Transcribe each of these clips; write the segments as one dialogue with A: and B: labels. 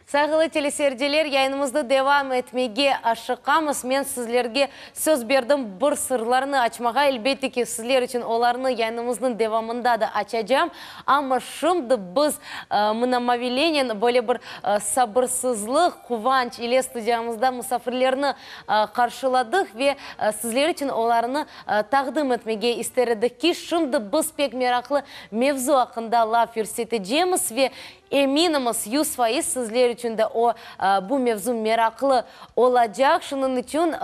A: Сағылы телесерделер, яйынымызды девам etmege ашықамыз. Мен сізлерге сөз бердім бір сырларыны açmağa. Elbette ki sizler için olarını яйынымыздың devamında da açacağım. Ama şimdi biz mınamavilenin böyle bir sabırsızlık, kuvanç ile stüdyamızda misafirlerini karşıladık ve sizler için olarını takdim etmege isterdik ki şimdi biz pek meraklı mevzu hakkında laf yürüteceğimiz ve eminimiz 100% sizler için de bu mevzu meraklı olacak. Şunun için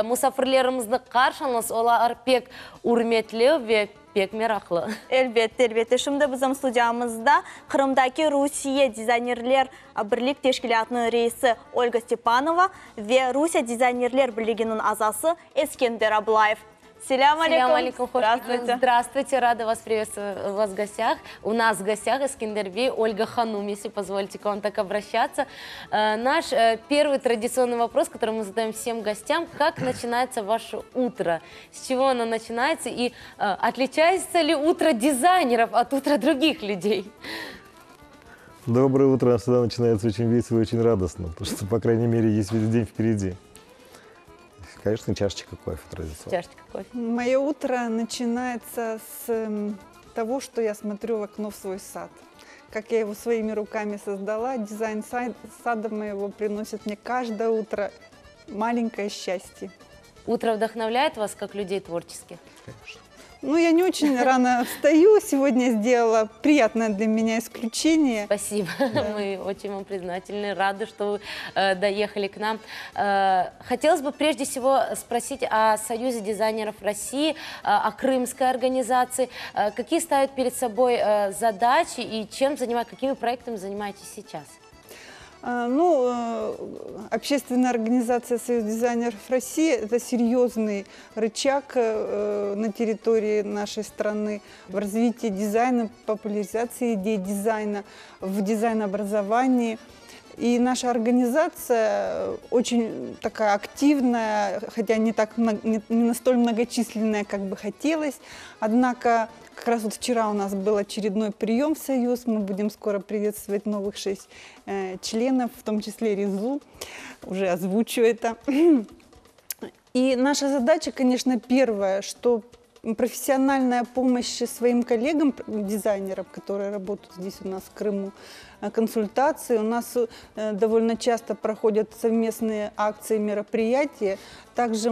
A: misafirlerimizni karşınız olar pek hürmetli ve pek meraklı.
B: Elbette, elbette. Şimdi bizim stüdyamızda Kırım'daki Rusiya Dizaynerler Birlik Teşkilatı'nın reisi Olga Stepanova ve Rusya Dizaynerler Birliği'nin azası Eskender Ablayev. Селям алейкум.
A: Здравствуйте. Здравствуйте, рада вас приветствовать у вас в гостях. У нас в гостях Эскендербей Ольга Ханум, если позволите к вам так обращаться. Наш первый традиционный вопрос, который мы задаем всем гостям: как начинается ваше утро? С чего оно начинается и отличается ли утро дизайнеров от утра других людей?
C: Доброе утро всегда начинается очень весело и очень радостно, потому что, по крайней мере, есть весь день впереди. Конечно, чашечка кофе традиционно.
A: Чашечка кофе.
D: Мое утро начинается с того, что я смотрю в окно в свой сад. Как я его своими руками создала, дизайн сада моего приносит мне каждое утро маленькое счастье.
A: Утро вдохновляет вас, как людей творческих?
C: Конечно.
D: Ну, я не очень рано встаю, сегодня сделала приятное для меня исключение.
A: Спасибо, да. Мы очень вам признательны, рады, что вы доехали к нам. Хотелось бы прежде всего спросить о Союзе дизайнеров России, о крымской организации. Какие ставят перед собой задачи и какими проектами занимаетесь сейчас?
D: Ну, общественная организация Союз дизайнеров России – это серьезный рычаг на территории нашей страны в развитии дизайна, популяризации идей дизайна, в дизайн-образовании. И наша организация очень такая активная, хотя не настолько многочисленная, как бы хотелось. Однако как раз вот вчера у нас был очередной прием в Союз. Мы будем скоро приветствовать новых 6 членов, в том числе Резу. Уже озвучу это. И наша задача, конечно, первая, что профессиональная помощь своим коллегам-дизайнерам, которые работают здесь у нас в Крыму, консультации. У нас довольно часто проходят совместные акции, мероприятия. Также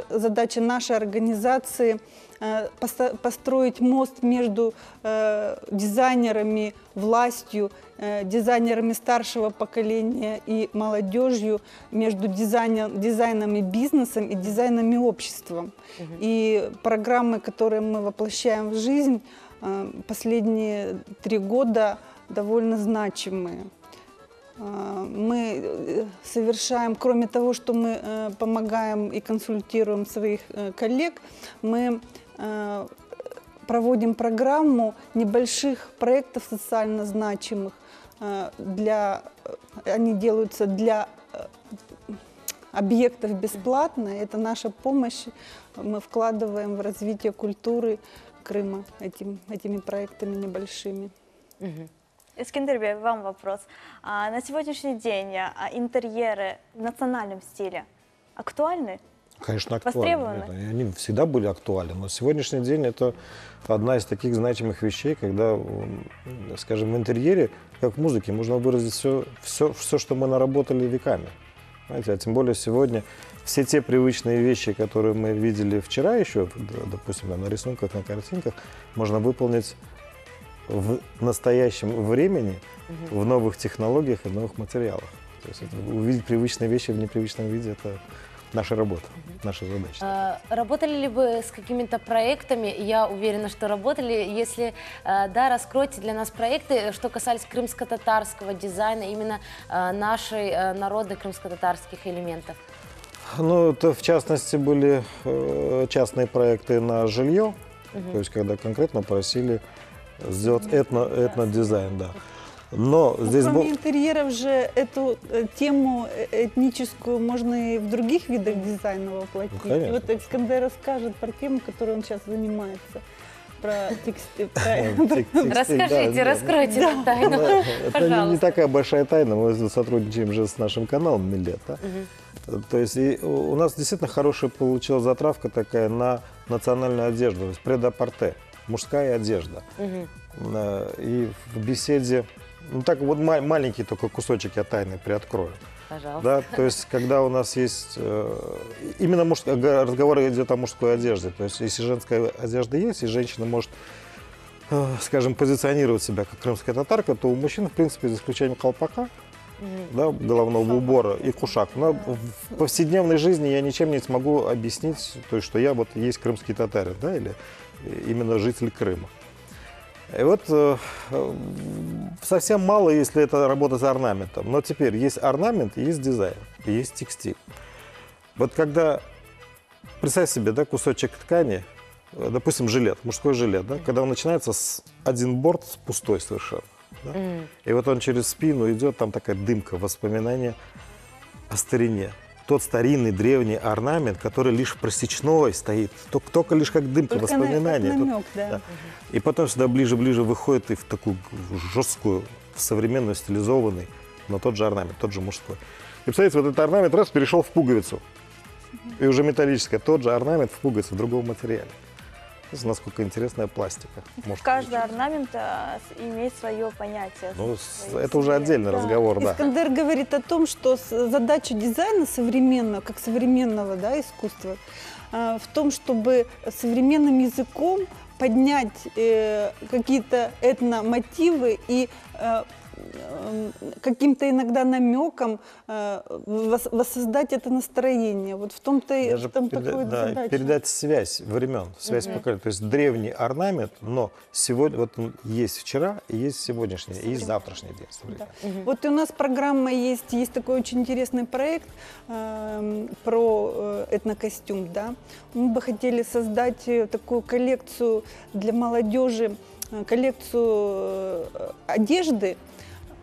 D: задача нашей организации построить мост между дизайнерами, властью, дизайнерами старшего поколения и молодежью, между дизайном и бизнесом и дизайном и обществом. И программы, которые мы воплощаем в жизнь, последние 3 года довольно значимые. Мы совершаем, кроме того, что мы помогаем и консультируем своих коллег, мы проводим программу небольших проектов социально значимых. Они делаются для объектов бесплатно. Это наша помощь. Мы вкладываем в развитие культуры Крыма этими проектами небольшими.
B: Эскендербей, вам вопрос. На сегодняшний день интерьеры в национальном стиле актуальны?
C: Конечно, актуальны. Они всегда были актуальны, но сегодняшний день это одна из таких значимых вещей, когда, скажем, в интерьере, как в музыке, можно выразить все, что мы наработали веками. Знаете, а тем более сегодня все те привычные вещи, которые мы видели вчера еще, допустим, на рисунках, на картинках, можно выполнить в настоящем времени, в новых технологиях и новых материалах. То есть увидеть привычные вещи в непривычном виде – это наша работа, наша задача.
A: Работали ли вы с какими-то проектами? Я уверена, что работали. Если да, раскройте для нас проекты, что касались крымско-татарского дизайна, именно нашей народных крымско-татарских элементов.
C: Ну, это в частности были частные проекты на жилье, то есть когда конкретно просили сделать этнодизайн, да. Но здесь
D: кроме интерьеров же эту тему этническую можно и в других видах дизайна воплотить.
C: Ну,
D: вот Эскендер расскажет про тему, которой он сейчас занимается. про текстиль.
A: Расскажите, раскройте нам тайну,
C: Это не
A: пожалуйста.
C: такая большая тайна, мы сотрудничаем же с нашим каналом Милет. Да? То есть у нас действительно хорошая получилась затравка такая на национальную одежду, то есть пред-а-порте, мужская одежда. И в беседе, ну так вот маленький только кусочек я тайны приоткрою.
A: Пожалуйста.
C: Да, то есть, когда у нас есть именно разговор идет о мужской одежде, то есть, если женская одежда есть, и женщина может, скажем, позиционировать себя как крымская татарка, то у мужчин, в принципе, за исключением колпака, да, головного убора и кушак, но в повседневной жизни я ничем не смогу объяснить, то есть, что я вот есть крымский татарин, да, или именно житель Крыма. И вот совсем мало, если это работа с орнаментом. Но теперь есть орнамент, есть дизайн, и есть текстиль. Вот когда, представь себе, да, кусочек ткани, допустим, жилет, мужской жилет, да, когда он начинается с один борт пустой совершенно. Да, и вот он через спину идет, там такая дымка, воспоминания о старине. Тот старинный древний орнамент, который лишь просечной стоит, только лишь как дымка,
D: Только
C: воспоминания.
D: как намек, да.
C: И потом сюда ближе-ближе выходит и в такую жесткую, в современную, стилизованный, но тот же орнамент, тот же мужской. И представляете, вот этот орнамент раз перешел в пуговицу, и уже металлическая, тот же орнамент в пуговице в другом материале. Видите, насколько интересная пластика. Может
B: Каждый
C: получиться.
B: орнамент имеет свое понятие.
C: Ну,
B: свою
C: это уже
B: себе.
C: отдельный разговор, да.
D: Искандер говорит о том, что задача дизайна современного, как современного, да, искусства, в том, чтобы современным языком поднять какие-то этномотивы и каким-то иногда намеком воссоздать это настроение. Вот в том-то и
C: Даже
D: такой задача.
C: передать связь времен, связь поколений. То есть древний орнамент, но сегодня вот он есть вчера, и есть сегодняшний, и есть завтрашний день. современный.
D: Вот и у нас программа есть такой очень интересный проект про этнокостюм. Да? Мы бы хотели создать такую коллекцию для молодежи, коллекцию одежды.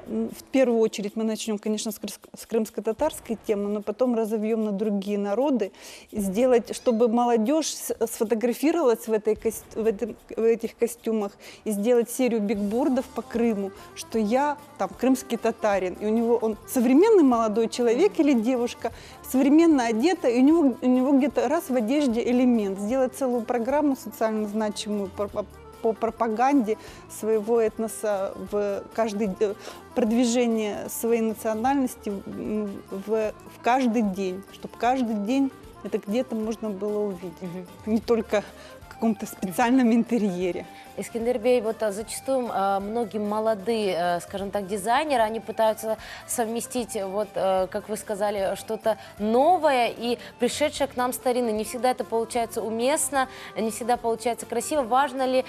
D: В первую очередь мы начнем, конечно, с крымско-татарской темы, но потом разовьем на другие народы. Сделать, чтобы молодежь сфотографировалась в этих костюмах и сделать серию бигбордов по Крыму, что я там крымский татарин. И у него он современный молодой человек или девушка, современно одета, и у него где-то раз в одежде элемент. Сделать целую программу социально значимую по пропаганде своего этноса, в продвижение своей национальности в каждый день, чтобы каждый день это где-то можно было увидеть, не только в каком-то специальном интерьере.
A: Искандер Бей, вот зачастую многие молодые, скажем так, дизайнеры, они пытаются совместить, вот, как вы сказали, что-то новое и пришедшее к нам старинное. Не всегда это получается уместно, не всегда получается красиво. Важно ли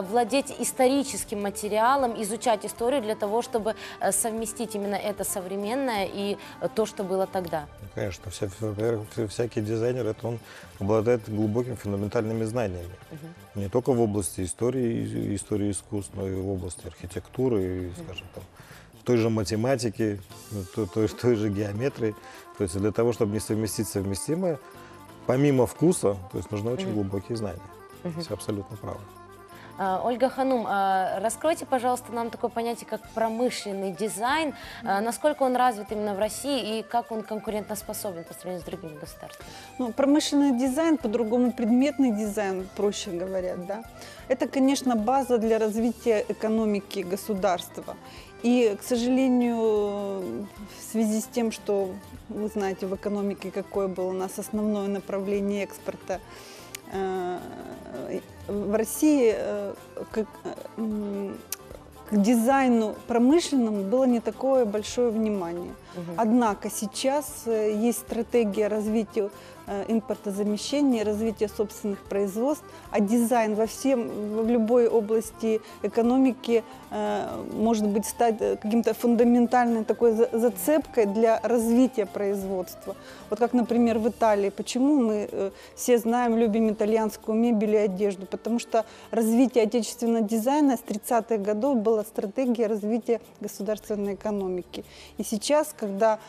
A: владеть историческим материалом, изучать историю для того, чтобы совместить именно это современное и то, что было тогда?
C: Конечно, во-первых, всякий дизайнер, это он обладает глубокими фундаментальными знаниями. Не только в области истории искусств, но и в области архитектуры, и, скажем, там, в той же математике, той же геометрии. То есть для того, чтобы не совместить совместимое, помимо вкуса, то есть нужны очень глубокие знания. Все абсолютно правы.
A: Ольга Ханум, раскройте, пожалуйста, нам такое понятие, как промышленный дизайн. Насколько он развит именно в России и как он конкурентоспособен по сравнению с другими государствами?
D: Ну, промышленный дизайн, по-другому предметный дизайн, проще говоря, да, это, конечно, база для развития экономики государства. И, к сожалению, в связи с тем, что вы знаете в экономике, какое было у нас основное направление экспорта, в России к дизайну промышленному было не такое большое внимание. Однако сейчас есть стратегия развития импортозамещения, развития собственных производств, а дизайн в любой области экономики может быть стать каким-то фундаментальной такой зацепкой для развития производства. Вот как, например, в Италии. Почему мы все знаем, любим итальянскую мебель и одежду? Потому что развитие отечественного дизайна с 30-х годов была стратегия развития государственной экономики. И сейчас, когда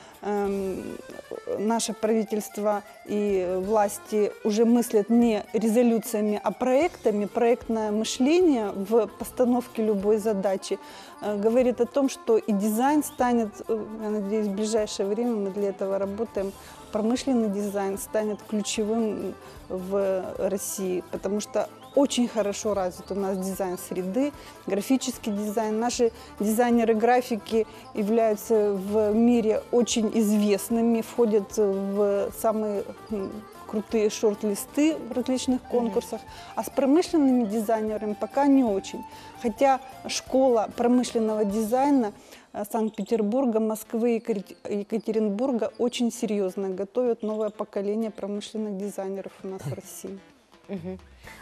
D: наше правительство и и власти уже мыслят не резолюциями, а проектами, проектное мышление в постановке любой задачи говорит о том, что и дизайн станет, я надеюсь, в ближайшее время мы для этого работаем, промышленный дизайн станет ключевым в России, потому что очень хорошо развит у нас дизайн среды, графический дизайн. Наши дизайнеры-графики являются в мире очень известными, входят в самые крутые шорт-листы в различных конкурсах, а с промышленными дизайнерами пока не очень. Хотя школа промышленного дизайна Санкт-Петербурга, Москвы и Екатеринбурга очень серьезно готовят новое поколение промышленных дизайнеров у нас в России.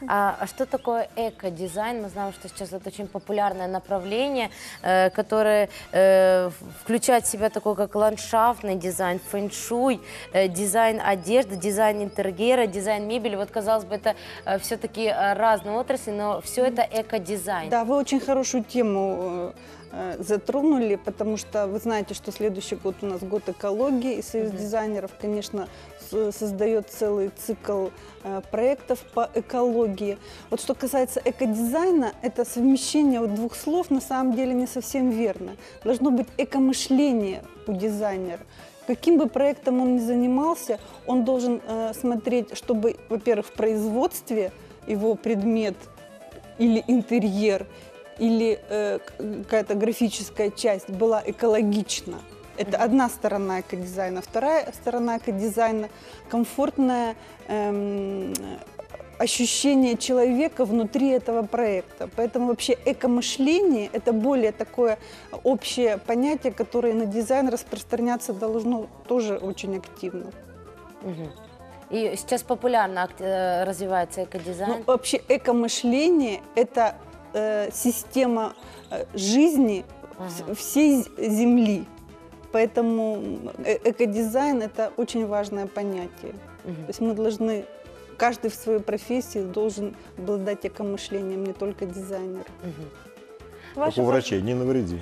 A: А что такое эко-дизайн? Мы знаем, что сейчас это очень популярное направление, которое включает в себя такой, как ландшафтный дизайн, фэншуй, дизайн одежды, дизайн интерьера, дизайн мебели. Вот, казалось бы, это все-таки разные отрасли, но все это эко-дизайн.
D: Да, вы очень хорошую тему затронули, потому что вы знаете, что следующий год у нас год экологии, и Союз дизайнеров, конечно, создает целый цикл проектов по экологии. Вот что касается экодизайна, это совмещение вот двух слов на самом деле не совсем верно. Должно быть экомышление у дизайнера. Каким бы проектом он ни занимался, он должен смотреть, чтобы, во-первых, в производстве его предмет или интерьер, или какая-то графическая часть была экологична. Это одна сторона экодизайна. Вторая сторона экодизайна – комфортное ощущение человека внутри этого проекта. Поэтому вообще экомышление – это более такое общее понятие, которое на дизайн распространяться должно тоже очень активно.
A: И сейчас популярно развивается экодизайн.
D: Ну, вообще экомышление – это система жизни всей Земли. Поэтому экодизайн – это очень важное понятие. То есть мы должны, каждый в своей профессии должен обладать экомышлением, не только дизайнер.
C: Как у врачей, не навреди.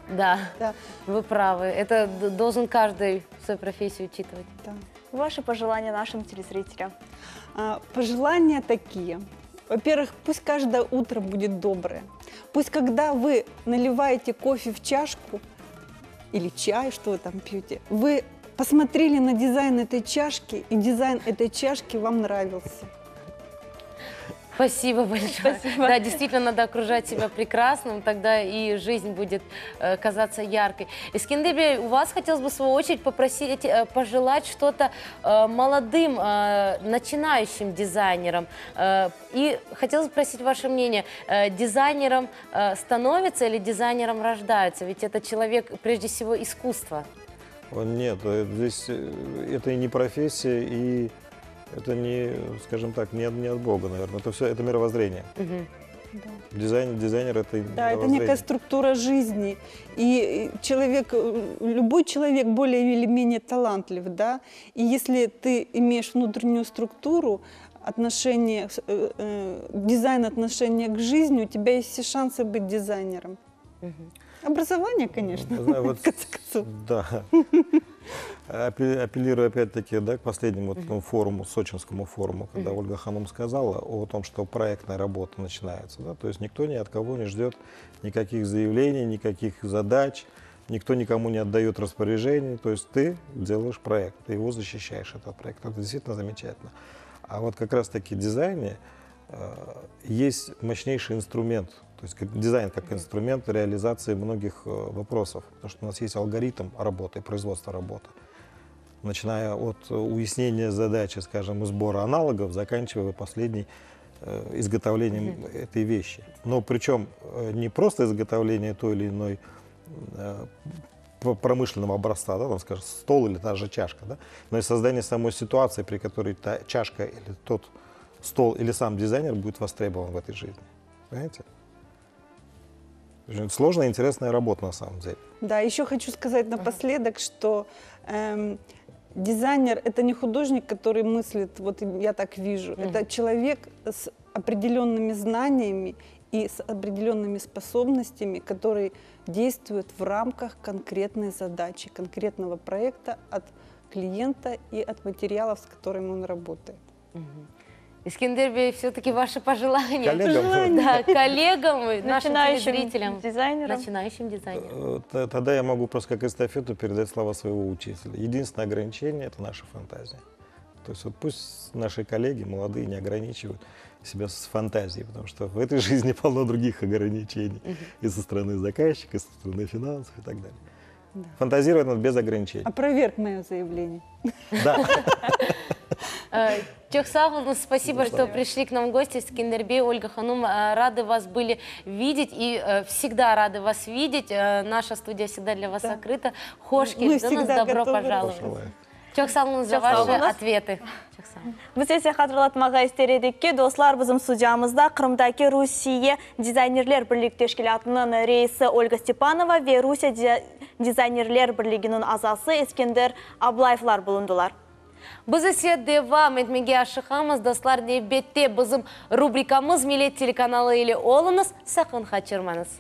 A: Да,
D: Да.
A: вы правы. Это должен каждый в своей профессии учитывать.
D: Да.
B: Ваши пожелания нашим телезрителям?
D: Пожелания такие. Во-первых, пусть каждое утро будет доброе. Пусть, когда вы наливаете кофе в чашку или чай, что вы там пьете, вы посмотрели на дизайн этой чашки, и дизайн этой чашки вам нравился.
A: Спасибо большое.
B: Спасибо.
A: Да, действительно, надо окружать себя прекрасным, тогда и жизнь будет казаться яркой. Искендер Бей, у вас хотелось бы, в свою очередь, попросить, пожелать что-то молодым, начинающим дизайнерам. И хотелось бы спросить ваше мнение, дизайнером становится или дизайнером рождается? Ведь это человек, прежде всего, искусство.
C: Нет, здесь это и не профессия, и это не, скажем так, не от Бога, наверное. Это все, это мировоззрение. Дизайнер это
D: Да, это некая структура жизни. И человек, любой человек более или менее талантлив, да. И если ты имеешь внутреннюю структуру, отношение, дизайн отношения к жизни, у тебя есть все шансы быть дизайнером. Образование, конечно,
C: Знаю, вот,
D: в конце концов.
C: да. Апеллирую опять-таки, да, к последнему этому форуму, Сочинскому форуму, когда Ольга Ханум сказала о том, что проектная работа начинается. Да, то есть никто ни от кого не ждет никаких заявлений, никаких задач, никто никому не отдает распоряжений. То есть ты делаешь проект, ты его защищаешь, этот проект. Это действительно замечательно. А вот как раз-таки в дизайне есть мощнейший инструмент. То есть дизайн как инструмент реализации многих вопросов. Потому что у нас есть алгоритм работы, производства работы. Начиная от уяснения задачи, скажем, сбора аналогов, заканчивая последней изготовлением этой вещи. Но причем не просто изготовление той или иной промышленного образца, да, там, скажем, стол или та же чашка, да, но и создание самой ситуации, при которой та чашка или тот стол или сам дизайнер будет востребован в этой жизни. Понимаете? Сложная, интересная работа на самом деле.
D: Да, еще хочу сказать напоследок, что дизайнер – это не художник, который мыслит, вот я так вижу. Это человек с определенными знаниями и с определенными способностями, который действует в рамках конкретной задачи, конкретного проекта от клиента и от материалов, с которыми он работает.
A: Искендер Бей, все-таки ваши пожелания.
C: Коллегам?
A: Да, коллегам, нашим
B: Начинающим
A: телезрителям.
B: дизайнерам.
A: Начинающим дизайнерам.
C: Тогда я могу просто как эстафету передать слова своего учителя. Единственное ограничение – это наша фантазия. То есть вот пусть наши коллеги молодые не ограничивают себя с фантазией, потому что в этой жизни полно других ограничений. И со стороны заказчика, и со стороны финансов и так далее.
D: Да.
C: Фантазировать надо без ограничений.
D: Опроверг мое заявление.
C: Да.
A: Чехсавловна, спасибо, что пришли к нам в гости. Искендербей, Ольга Ханум, рады вас были видеть и всегда рады вас видеть. Наша студия всегда для вас открыта. Хош келдіңіз, добро пожаловать. Чехсавловна, за ваши ответы.
B: Біз есе қатырлатмаға істередікке, достар, біздің студиямызда Қырымдаки Русия дизайнерлер бірлік тешкілатының рейсі Ольга Степанова ве Русия дизайнерлер бірлігінің азасы Искендер Аблаевлар болындылар.
A: Біз есе девам етмеге ашықамыз, достар, небетте біздің рубрикамыз Милет телеканалы елі олыңыз, сақын қачырмаңыз.